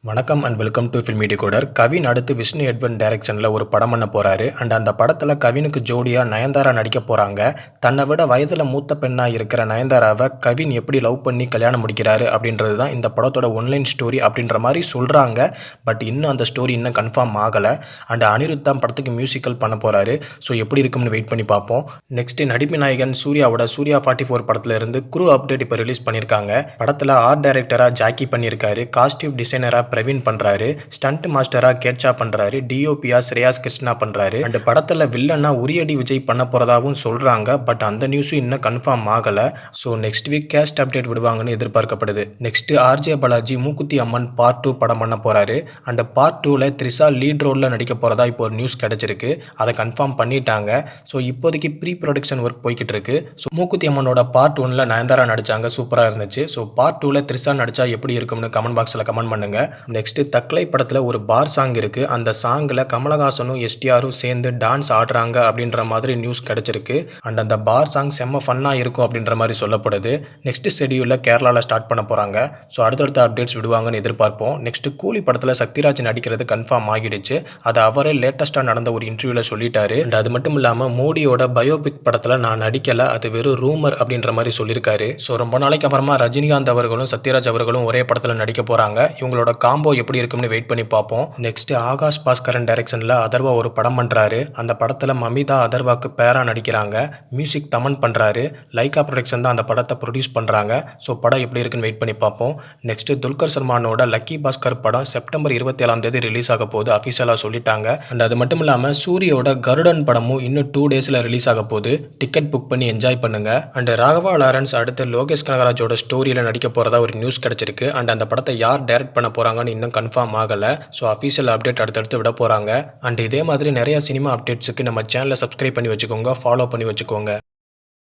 வணக்கம் and welcome to filmi decoder. Kavin அடுத்து Vishnu Edwin டைரக்ஷனில் ஒரு படம் பண்ண போகிறாரு. அண்ட் அந்த படத்தில் கவினுக்கு ஜோடியாக நயன்தாரா நடிக்க போகிறாங்க. தன்னை விட வயதில் மூத்த பெண்ணாக இருக்கிற நயன்தாராவை கவின் எப்படி லவ் பண்ணி கல்யாணம் முடிக்கிறாரு அப்படின்றது தான் இந்த படத்தோட ஒன்லைன் ஸ்டோரி அப்படின்ற மாதிரி சொல்கிறாங்க. பட் இன்னும் அந்த ஸ்டோரி இன்னும் கன்ஃபார்ம் ஆகலை. அண்ட் அனிருத் தான் படத்துக்கு மியூசிக்கல் பண்ண போகிறாரு. ஸோ எப்படி இருக்கும்னு வெயிட் பண்ணி பார்ப்போம். நெக்ஸ்ட்டு நடிப்பு நாயகன் சூர்யாவோட சூர்யா 44 படத்தில் இருந்து குரு அப்டேட் இப்போ ரிலீஸ் பண்ணியிருக்காங்க. படத்தில் ஆர்ட் டைரக்டராக ஜாக்கி பண்ணியிருக்காரு. காஸ்டியூம் டிசைனராக பிரவீன் பண்றாரு. ஸ்டண்ட் மாஸ்டரா கேட்சா பண்றாரு. டிஓபியா ஸ்ரேயாஸ் கிருஷ்ணா பண்றாரு. அண்ட் படத்துல வில்லனா உரியடி விஜய் பண்ண போறதாவும் சொல்றாங்க. பட் அந்த நியூஸும் இன்னும் கன்ஃபார்ம் ஆகல. So next week cast update விடுவாங்கன்னு எதிர்பார்க்கப்படுது. Next RJ Balaji Mookuthi Amman part 2 படம் பண்ண போறாரு. அண்ட் பார்ட் 2ல த்ரிஷா லீட் ரோல்ல நடிக்க போறதா இப்போ ஒரு நியூஸ் கிடைச்சிருக்கு. அதை கன்ஃபார்ம் பண்ணிட்டாங்க. ஸோ இப்போதைக்கு ப்ரீ ப்ரொடக்ஷன் ஒர்க் போய்கிட்டு இருக்கு. ஸோ மூக்குத்தி அம்மனோட பார்ட் 1ல நயன்தாரா நடிச்சாங்க, சூப்பரா இருந்துச்சு. ஸோ பார்ட் 2ல த்ரிஷா நடிச்சா எப்படி இருக்கும்னு கமெண்ட் பாக்ஸ்ல கமெண்ட் பண்ணுங்க. நெக்ஸ்ட் தக்லை படத்தில் ஒரு பார் சாங் இருக்குது. அந்த சாங்கில் கமலஹாசனும் எஸ்டிஆரும் சேர்ந்து டான்ஸ் ஆடுறாங்க அப்படின்ற மாதிரி நியூஸ் கிடச்சிருக்கு. அண்ட் அந்த பார் சாங் செம்ம ஃபன்னாக இருக்கும் அப்படின்ற மாதிரி சொல்லப்படுது. நெக்ஸ்ட் ஷெடியூலில் கேரளாவில் ஸ்டார்ட் பண்ண போகிறாங்க. ஸோ அடுத்தடுத்த அப்டேட்ஸ் விடுவாங்கன்னு எதிர்பார்ப்போம். நெக்ஸ்ட் கூலி படத்தில் சக்திராஜ் நடிக்கிறது கன்ஃபார்ம் ஆகிடுச்சு. அது அவரே லேட்டஸ்ட்டாக நடந்த ஒரு இன்டர்வியூவில் சொல்லிட்டாரு. அண்ட் அது மட்டும் இல்லாமல் மோடியோட பயோபிக் படத்தில் நான் நடிக்கலை, அது வெறும் ரூமர் அப்படின்ற மாதிரி சொல்லியிருக்காரு. ஸோ ரொம்ப நாளைக்கு அப்புறமா ரஜினிகாந்த் அவர்களும் சத்யராஜ் அவர்களும் ஒரே படத்தில் நடிக்க போகிறாங்க. இவங்களோட காம்போ எப்படி இருக்கும்னு வெயிட் பண்ணி பார்ப்போம். நெக்ஸ்ட் ஆகாஷ் பாஸ்கரன் டைரக்ஷன்ல அதர்வா ஒரு படம் பண்றாரு. அந்த படத்துல மமிதா அதர்வாக்கு பேரா நடிக்கிறாங்க. மியூசிக் தமன் பண்றாரு. லைகா ப்ரொடக்ஷன் தான் அந்த படத்தை ப்ரொடியூஸ் பண்றாங்க. ஸோ படம் எப்படி இருக்குன்னு வெயிட் பண்ணி பார்ப்போம். நெக்ஸ்ட் துல்கர் சல்மானோட லக்கி பாஸ்கர் படம் செப்டம்பர் 27 ரிலீஸ் ஆக போகுது, அஃபிஷியலா சொல்லிட்டாங்க. அண்ட் அது மட்டும் இல்லாம சூரியோட கருடன் படமும் இன்னும் 2 டேஸ்ல ரிலீஸ் ஆக போகுது. டிக்கெட் புக் பண்ணி என்ஜாய் பண்ணுங்க. அண்ட் ராகவா லாரன்ஸ் அடுத்து லோகேஷ் கனகராஜோட ஸ்டோரியில நடிக்க போறதா ஒரு நியூஸ் கிடைச்சிருக்கு. அண்ட் அந்த படத்தை யார் டைரக்ட் பண்ண போறாங்கன்னு இன்னும் கன்ஃபார்ம் ஆகல. ஸோ அஃபீஷியல் அப்டேட் அடுத்தடுத்து விட போகிறாங்க. அண்ட் இதே மாதிரி நிறைய சினிமா அப்டேட்ஸுக்கு நம்ம சேனலை சப்ஸ்கிரைப் பண்ணி வச்சுக்கோங்க, ஃபாலோ பண்ணி வச்சுக்கோங்க.